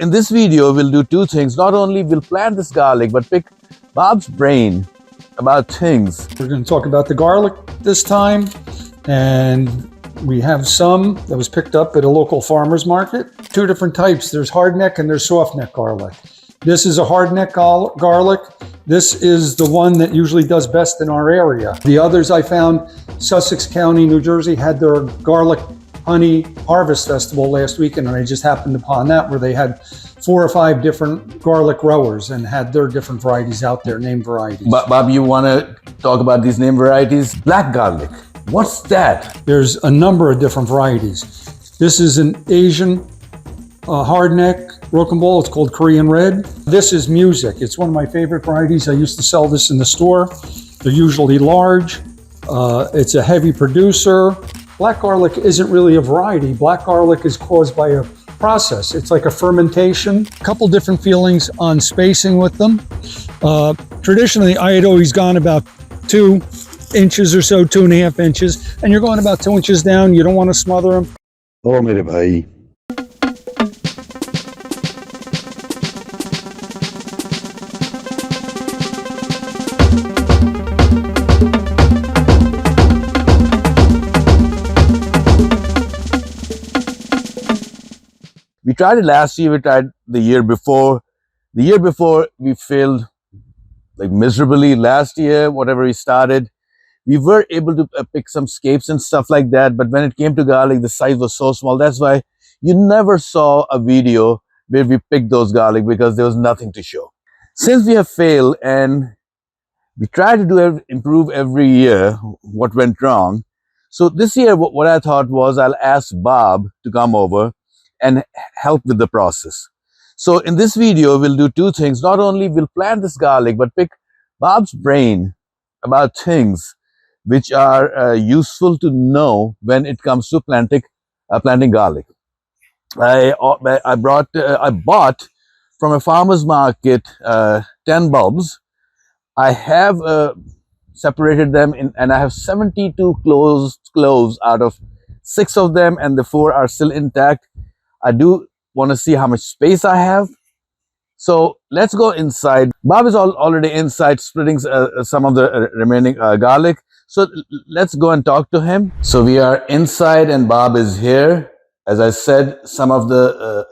In this video, we'll do two things. Not only we'll plant this garlic, but pick Bob's brain about things. We're going to talk about the garlic this time, and we have some that was picked up at a local farmer's market. Two different types. There's hardneck and there's softneck garlic. This is a hardneck garlic. This is the one that usually does best in our area. The others I found, Sussex County, New Jersey, had their garlic honey harvest festival last weekend, and I just happened upon that, where they had 4 or 5 different garlic growers and had their different varieties out there, name varieties. Bob, you want to talk about these name varieties? Black garlic. What's that? There's a number of different varieties. This is an Asian hardneck rocambole. It's called Korean Red. This is Music. It's one of my favorite varieties. I used to sell this in the store. They're usually large. It's a heavy producer. Black garlic isn't really a variety. Black garlic is caused by a process. It's like a fermentation. A couple different feelings on spacing with them. Traditionally, I had always gone about 2 inches or so, 2.5 inches, and you're going about 2 inches down. You don't want to smother them. Oh, मेरे भाई. We tried it last year, we tried the year before. The year before, we failed like miserably. Last year, whatever we started, we were able to pick some scapes and stuff like that. But when it came to garlic, the size was so small. That's why you never saw a video where we picked those garlic, because there was nothing to show. Since we have failed and we try to improve every year what went wrong. So this year, what I thought was I'll ask Bob to come over and help with the process. So in this video, we'll do two things. Not only we'll plant this garlic, but pick Bob's brain about things which are useful to know when it comes to planting garlic. I bought from a farmer's market 10 bulbs. I have separated them and I have 72 cloves out of 6 of them, and the 4 are still intact. I do want to see how much space I have. So let's go inside. Bob is already inside splitting some of the remaining garlic. So let's go and talk to him. So we are inside and Bob is here. As I said, some of the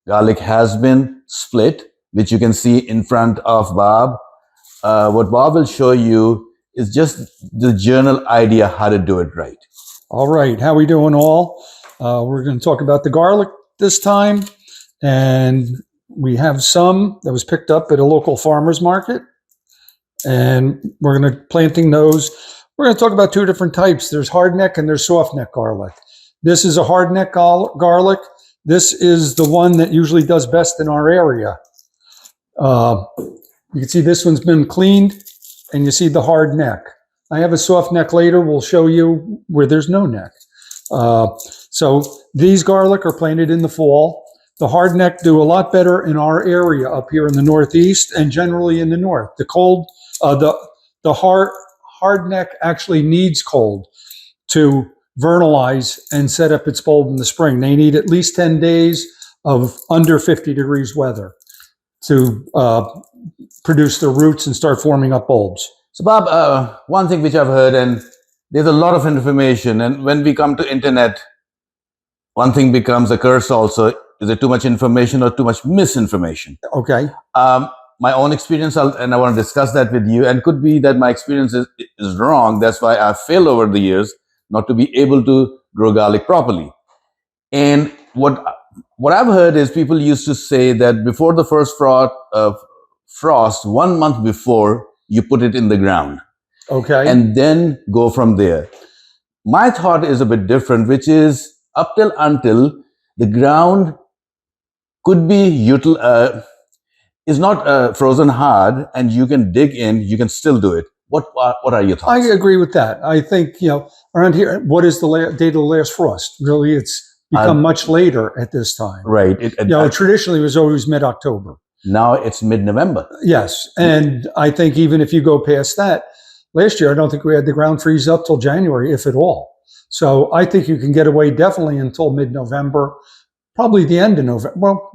garlic has been split, which you can see in front of Bob. What Bob will show you is just the general idea how to do it right. All right, how we doing all? We're going to talk about the garlic this time, and we have some that was picked up at a local farmer's market, and we're going to planting those. We're going to talk about 2 different types. There's hardneck and there's softneck garlic. This is a hardneck garlic. This is the one that usually does best in our area. You can see this one's been cleaned, and you see the hard neck. I have a soft neck later. We'll show you where there's no neck. So these garlic are planted in the fall. The hardneck do a lot better in our area up here in the Northeast and generally in the North. The cold, the hardneck actually needs cold to vernalize and set up its bulb in the spring. They need at least 10 days of under 50 degrees weather to produce their roots and start forming up bulbs. So Bob, one thing which I've heard, and there's a lot of information, and when we come to internet, one thing becomes a curse also. Is it too much information or too much misinformation? Okay. My own experience, and I want to discuss that with you, and could be that my experience is wrong. That's why I've failed over the years not to be able to grow garlic properly. And what I've heard is people used to say that before the first frost, 1 month before, you put it in the ground. Okay. And then go from there. My thought is a bit different, which is up till until the ground could be is not frozen hard, and you can dig in, you can still do it. What are your thoughts? I agree with that. I think, around here, what is the date of the last frost? Really, it's become much later at this time. Right. Traditionally it was always mid-October. Now it's mid-November. Yes. And I think even if you go past that, last year, I don't think we had the ground freeze up till January, if at all. So I think you can get away definitely until mid-November. probably the end of November. Well,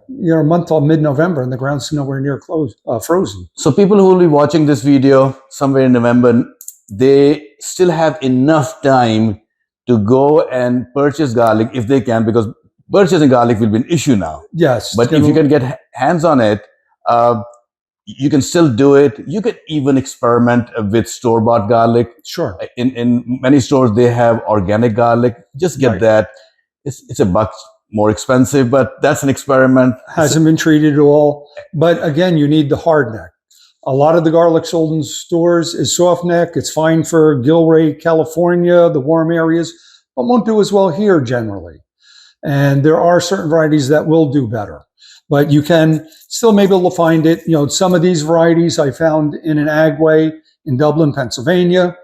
you're a month till mid-November, and the ground's nowhere near frozen. So people who will be watching this video somewhere in November, they still have enough time to go and purchase garlic if they can, because purchasing garlic will be an issue now. Yes. But if you can get hands on it, you can still do it. You can even experiment with store-bought garlic. Sure. In many stores, they have organic garlic. Just get that. It's $1 more expensive, but that's an experiment. Hasn't been treated at all. But again, you need the hard neck. A lot of the garlic sold in stores is soft neck. It's fine for Gilroy, California, the warm areas, but won't do as well here generally. And there are certain varieties that will do better. But you can still maybe able to find it. Some of these varieties I found in an Agway in Dublin, Pennsylvania.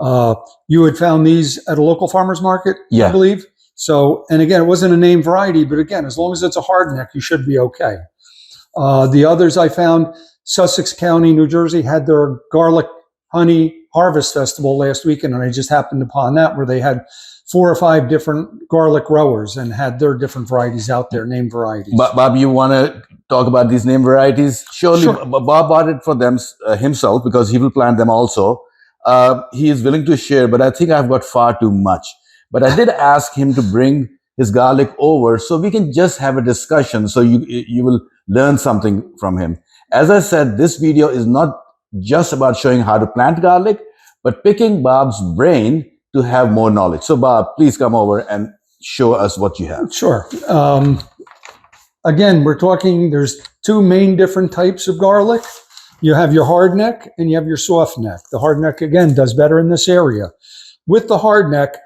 You had found these at a local farmer's market, I believe. So, and again, it wasn't a name variety, but again, as long as it's a hard neck, you should be okay. The others I found, Sussex County, New Jersey, had their garlic honey harvest festival last weekend, and I just happened upon that where they had 4 or 5 different garlic growers and had their different varieties out there, name varieties. Bob, you want to talk about these name varieties? Surely, sure. Bob bought it for them himself because he will plant them also. He is willing to share, but I think I've got far too much. But I did ask him to bring his garlic over so we can just have a discussion, so you will learn something from him. As I said, this video is not just about showing how to plant garlic, but picking Bob's brain to have more knowledge. So Bob, please come over and show us what you have. Sure. Again, we're talking, there's 2 main different types of garlic. You have your hard neck and you have your soft neck. The hard neck, again, does better in this area. With the hard neck,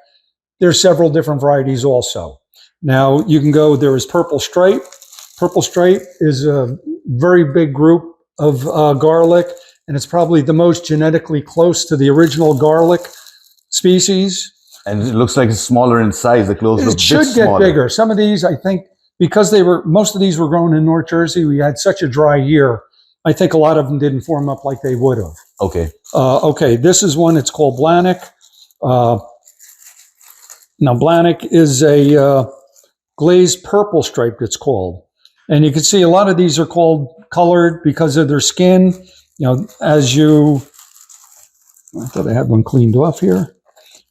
there's several different varieties also. Now, you can go, there is purple stripe. Purple stripe is a very big group of garlic, and it's probably the most genetically close to the original garlic species. And it looks like it's smaller in size. The cloves look a bit smaller. It should get bigger. Some of these, I think, because most of these were grown in North Jersey, we had such a dry year, I think a lot of them didn't form up like they would have. Okay. Okay, this is one, it's called Blannick. Now, Blannick is a glazed purple stripe, it's called. And you can see a lot of these are colored because of their skin. I thought I had one cleaned off here.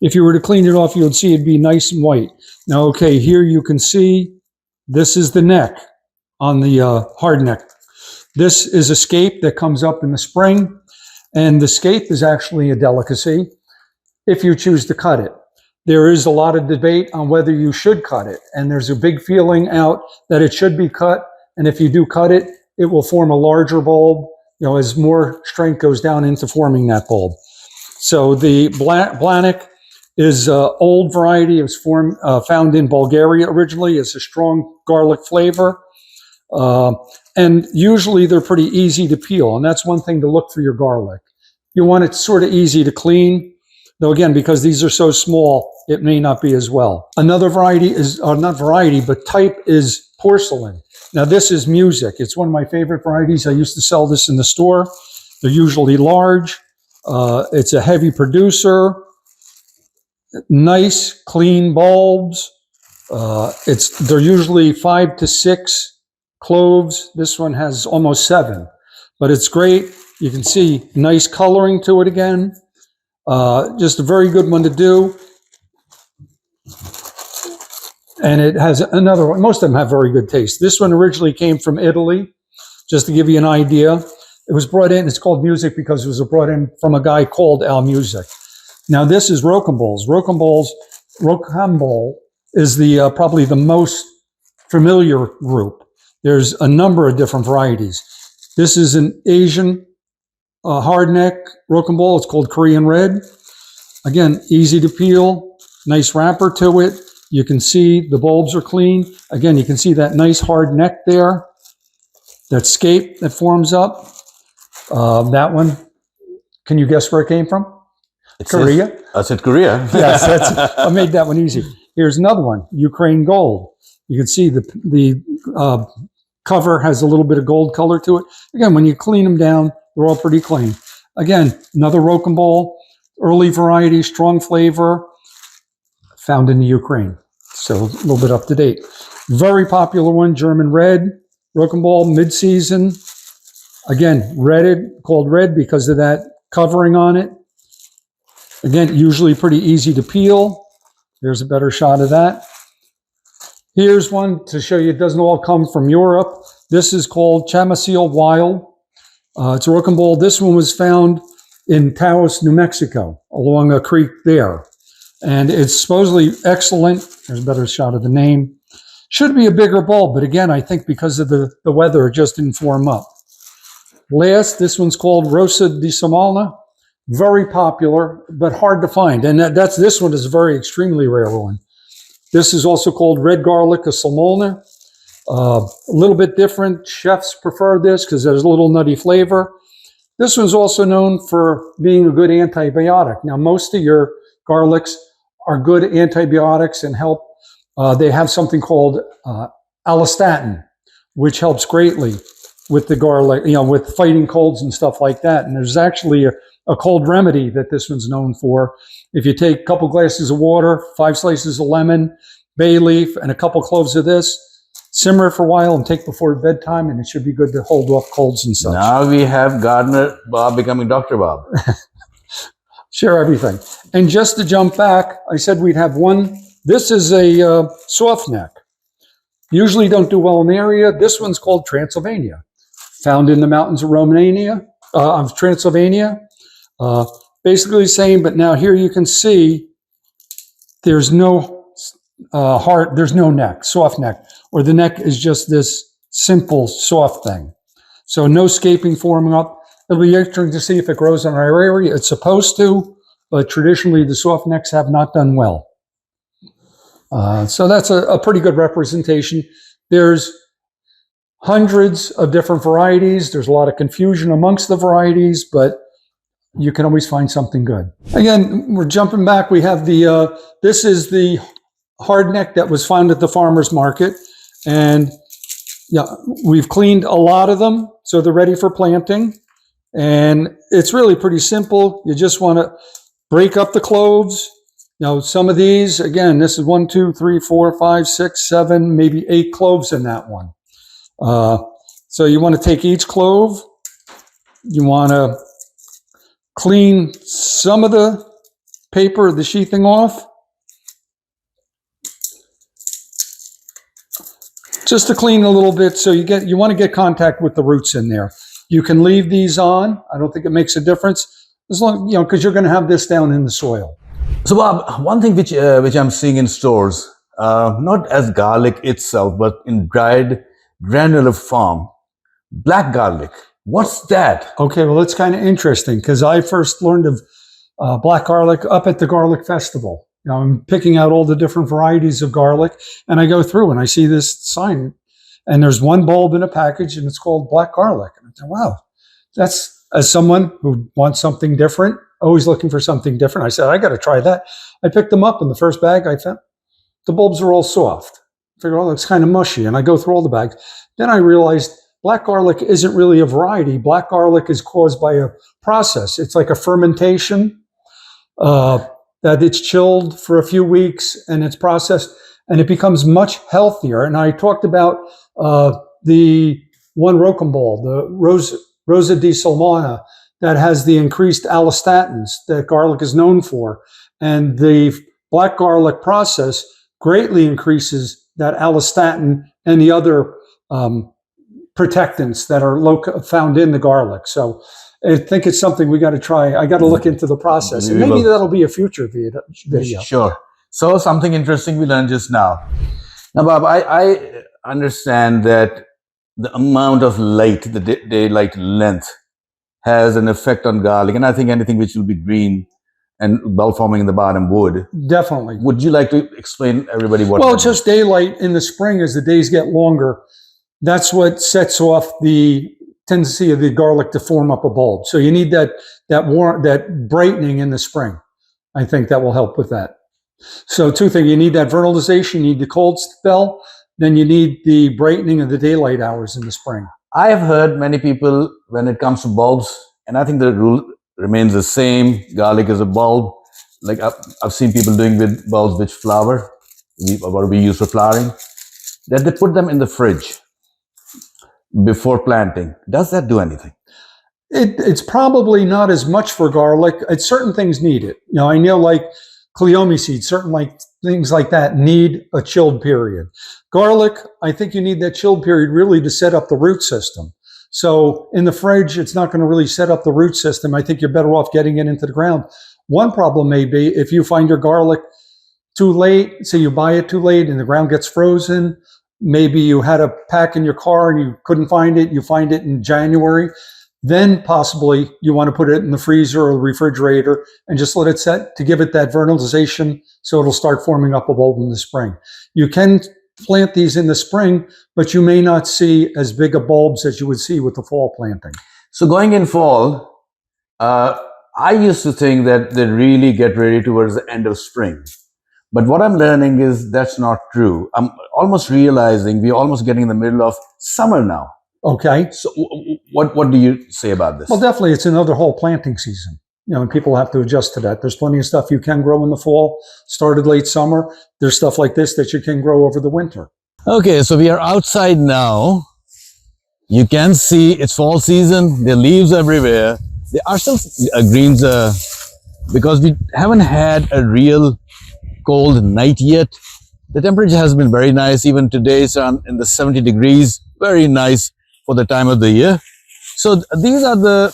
If you were to clean it off, you would see it'd be nice and white. Now, okay, here you can see this is the neck on the hard neck. This is a scape that comes up in the spring, and the scape is actually a delicacy if you choose to cut it. There is a lot of debate on whether you should cut it, and there's a big feeling out that it should be cut, and if you do cut it, it will form a larger bulb, as more strength goes down into forming that bulb. So the Blannick is an old variety. It was found in Bulgaria originally. It's a strong garlic flavor, and usually they're pretty easy to peel, and that's one thing to look for your garlic. You want it sort of easy to clean. Though again, because these are so small, it may not be as well. Another variety is, not variety, but type is porcelain. Now this is music. It's one of my favorite varieties. I used to sell this in the store. They're usually large. It's a heavy producer. Nice, clean bulbs. They're usually 5 to 6 cloves. This one has almost 7, but it's great. You can see nice coloring to it again. Just a very good one to do. And it has another one. Most of them have very good taste. This one originally came from Italy, just to give you an idea. It was brought in, it's called music because it was brought in from a guy called Al Music. Now this is rocambole. Rocambole is the probably the most familiar group. There's a number of different varieties. This is an Asian hard neck rocambole. It's called Korean Red. Again, easy to peel, nice wrapper to it. You can see the bulbs are clean. Again, you can see that nice hard neck there, that scape that forms up. That one, can you guess where it came from? Korea. I said Korea. Yes, I made that one easy. Here's another one, Ukraine Gold. You can see the cover has a little bit of gold color to it. Again, when you clean them down, they're all pretty clean. Again, another rocambole, early variety, strong flavor, found in the Ukraine. So a little bit up to date. Very popular one, German red, Rocambole mid-season. Again, called red because of that covering on it. Again, usually pretty easy to peel. Here's a better shot of that. Here's one to show you it doesn't all come from Europe. This is called Chamacil Wild. It's a Rocambole. This one was found in Taos, New Mexico, along a creek there. And it's supposedly excellent. There's a better shot of the name. Should be a bigger bulb, but again, I think because of the weather, it just didn't form up. Last, this one's called Rosa di Salmona. Very popular, but hard to find. And this one is a very extremely rare one. This is also called red garlic of Salmona. A little bit different. Chefs prefer this because there's a little nutty flavor. This one's also known for being a good antibiotic. Now, most of your garlics are good antibiotics and help. They have something called allostatin, which helps greatly with the garlic, with fighting colds and stuff like that. And there's actually a cold remedy that this one's known for. If you take a couple glasses of water, 5 slices of lemon, bay leaf, and a couple cloves of this, simmer it for a while and take before bedtime, and it should be good to hold off colds and such. Now we have Gardener Bob becoming Dr. Bob. Share everything. And just to jump back, I said we'd have one. This is a soft neck. Usually don't do well in the area. This one's called Transylvania, found in the mountains of Transylvania. Basically the same, but now here you can see there's no there's no neck, soft neck, or the neck is just this simple soft thing. So no scaping forming up. It'll be interesting to see if it grows in our area. It's supposed to, but traditionally the soft necks have not done well. So that's a pretty good representation. There's hundreds of different varieties. There's a lot of confusion amongst the varieties, but you can always find something good. Again, we're jumping back. We have this is the hardneck that was found at the farmer's market. And yeah, we've cleaned a lot of them, so they're ready for planting. And it's really pretty simple. You just want to break up the cloves. Some of these, again, this is 1, 2, 3, 4, 5, 6, 7, maybe 8 cloves in that one. So you want to take each clove. You want to clean some of the paper, the sheathing off. Just to clean a little bit, so you want to get contact with the roots in there. You can leave these on. I don't think it makes a difference, as long because you're going to have this down in the soil. So Bob, one thing which I'm seeing in stores, not as garlic itself, but in dried granular form, black garlic. What's that? Okay, well, it's kind of interesting because I first learned of black garlic up at the Garlic Festival. I'm picking out all the different varieties of garlic, and I go through and I see this sign, and there's one bulb in a package, and it's called black garlic. And I thought, wow, that's, as someone who wants something different, always looking for something different, I said, I got to try that. I picked them up, and the first bag I found, the bulbs are all soft. I figured, oh, it's kind of mushy, and I go through all the bags. Then I realized black garlic isn't really a variety. Black garlic is caused by a process. It's like a fermentation. That it's chilled for a few weeks and it's processed and it becomes much healthier. And I talked about the one Rocambole, the Rosa di Salmona, that has the increased allostatins that garlic is known for. And the black garlic process greatly increases that allostatin and the other protectants that are found in the garlic. So I think it's something we got to try. I got to look into the process, and maybe that'll be a future video. Sure. So something interesting we learned just now. Now, Bob, I understand that the amount of light, the daylight length, has an effect on garlic, and I think anything which will be green and bulb forming in the bottom would. Definitely. Would you like to explain everybody what? Well, just daylight in the spring as the days get longer. That's what sets off the tendency of the garlic to form up a bulb. So you need that brightening in the spring. I think that will help with that. So 2 things, you need that vernalization, you need the cold spell, then you need the brightening of the daylight hours in the spring. I have heard many people, when it comes to bulbs, and I think the rule remains the same, garlic is a bulb. Like I've seen people doing with bulbs which flower, what we use for flowering. that they put them in the fridge before planting. Does that do anything? It's probably not as much for garlic. Certain things need it. I know like cleome seeds, certain like things like that need a chilled period. Garlic, I think you need that chilled period really to set up the root system. So in the fridge, it's not going to really set up the root system. I think you're better off getting it into the ground. One problem may be if you find your garlic too late, say you buy it too late and the ground gets frozen, maybe you had a pack in your car and you couldn't find it, you find it in January, then possibly you want to put it in the freezer or the refrigerator and just let it set to give it that vernalization so it'll start forming up a bulb in the spring. You can plant these in the spring, but you may not see as big a bulbs as you would see with the fall planting. So going in fall, I used to think that they really get ready towards the end of spring. But what I'm learning is that's not true. I'm almost realizing we're almost getting in the middle of summer now. Okay. So what do you say about this? Well, definitely it's another whole planting season. And people have to adjust to that. There's plenty of stuff you can grow in the fall, started late summer. There's stuff like this that you can grow over the winter. Okay, so we are outside now. You can see it's fall season. There are leaves everywhere. There are still greens because we haven't had a real cold night yet. The temperature has been very nice. Even today it's in the 70 degrees. Very nice for the time of the year. So these are the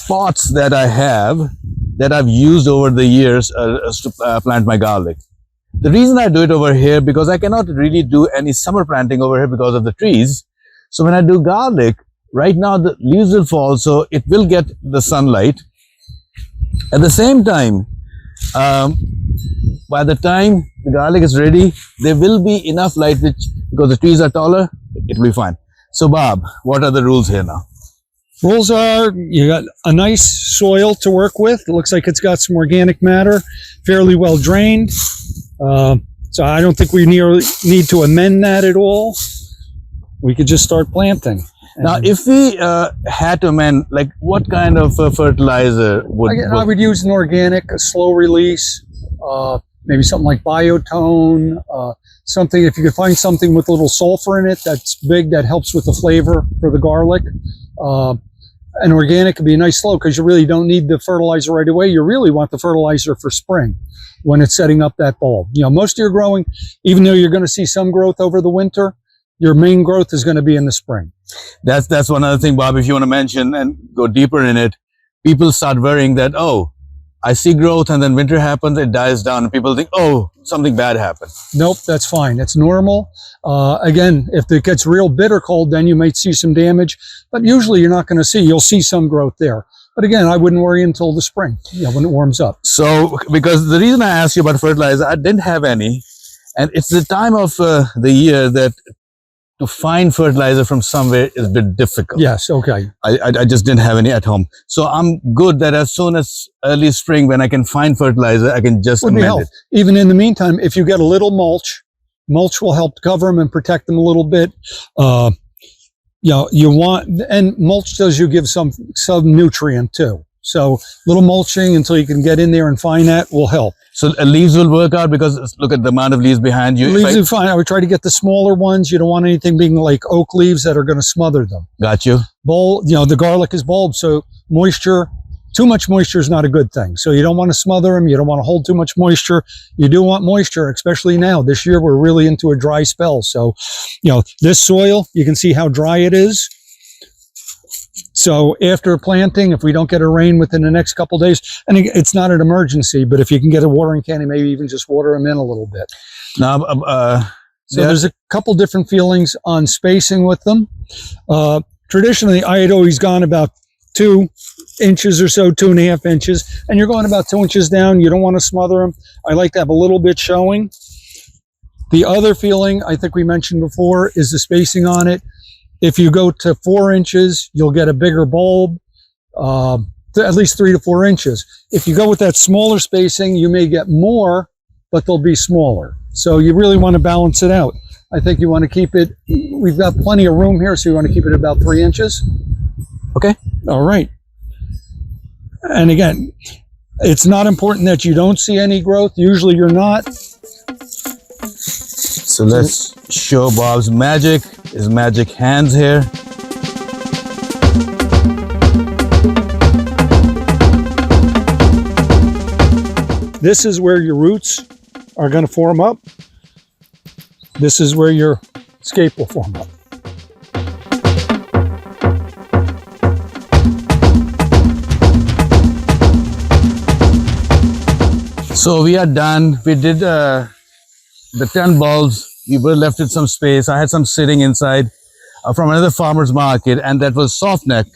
spots that I have that I've used over the years to plant my garlic. The reason I do it over here because I cannot really do any summer planting over here because of the trees. So when I do garlic, right now the leaves will fall, so it will get the sunlight. At the same time, by the time the garlic is ready, there will be enough light, because the trees are taller, it will be fine. So Bob, what are the rules here now? Rules are you got a nice soil to work with. It looks like it's got some organic matter, fairly well drained. So I don't think we need to amend that at all. We could just start planting. Now, if we had to amend, like what kind of fertilizer I would use an organic, a slow release, maybe something like Biotone, something, if you could find something with a little sulfur in it that's big, that helps with the flavor for the garlic. An organic could be a nice slow because you really don't need the fertilizer right away. You really want the fertilizer for spring when it's setting up that bulb. Most of your growing, even though you're going to see some growth over the winter, your main growth is going to be in the spring. That's one other thing, Bob, if you want to mention and go deeper in it. People start worrying that, oh, I see growth and then winter happens, it dies down. And people think, oh, something bad happened. Nope, that's fine. It's normal. Again, if it gets real bitter cold, then you might see some damage. But usually you're not going to see. You'll see some growth there. But again, I wouldn't worry until the spring, when it warms up. So, because the reason I asked you about fertilizer, I didn't have any. And it's the time of the year that to find fertilizer from somewhere is a bit difficult. Yes, okay. I just didn't have any at home. So I'm good that as soon as early spring, when I can find fertilizer, I can just amend it. Even in the meantime, if you get a little mulch will help cover them and protect them a little bit. You want, and mulch does you give some nutrient too. So little mulching until you can get in there and find that will help. So leaves will work out because look at the amount of leaves behind you. Leaves are fine. I would try to get the smaller ones. You don't want anything being like oak leaves that are going to smother them. Got you. Bulb, the garlic is bulb, so too much moisture is not a good thing. So you don't want to smother them. You don't want to hold too much moisture. You do want moisture, especially now. This year we're really into a dry spell. So, this soil, you can see how dry it is. So after planting, if we don't get a rain within the next couple of days, and it's not an emergency, but if you can get a watering can, maybe even just water them in a little bit. Now, so there's a couple different feelings on spacing with them. Traditionally, I had always gone about 2 inches or so, 2.5 inches, and you're going about 2 inches down. You don't want to smother them. I like to have a little bit showing. The other feeling, I think we mentioned before, is the spacing on it. If you go to 4 inches, you'll get a bigger bulb, at least 3 to 4 inches. If you go with that smaller spacing, you may get more, but they'll be smaller. So you really want to balance it out. I think you want to keep it, we've got plenty of room here, so you want to keep it about 3 inches. Okay. All right. And again, it's not important that you don't see any growth. Usually you're not. So So let's show Bob's magic, his magic hands here. This is where your roots are going to form up. This is where your scape will form up. So we are done. We did the 10 bulbs. We were left with some space. I had some sitting inside from another farmer's market, and that was soft neck.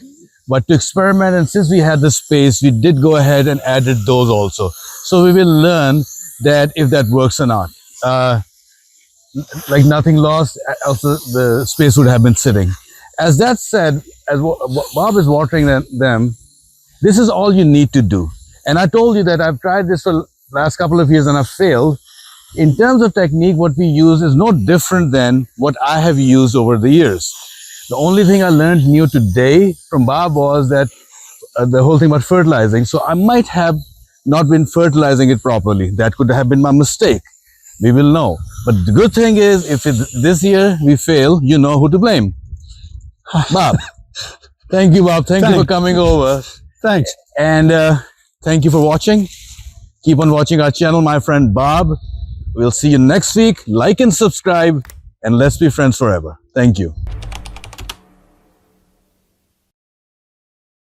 But to experiment, and since we had the space, we did go ahead and added those also. So we will learn that if that works or not. Like nothing lost, also the space would have been sitting. As that said, as Bob is watering them, this is all you need to do. And I told you that I've tried this for last couple of years and I've failed. In terms of technique, what we use is no different than what I have used over the years. The only thing I learned new today from Bob was that the whole thing about fertilizing. So I might have not been fertilizing it properly. That could have been my mistake. We will know. But the good thing is, if this year we fail, you know who to blame. Bob. Thank you, Bob. Thank you for coming over. Thanks. And thank you for watching. Keep on watching our channel, my friend Bob. We'll see you next week. Like and subscribe, and let's be friends forever. Thank you.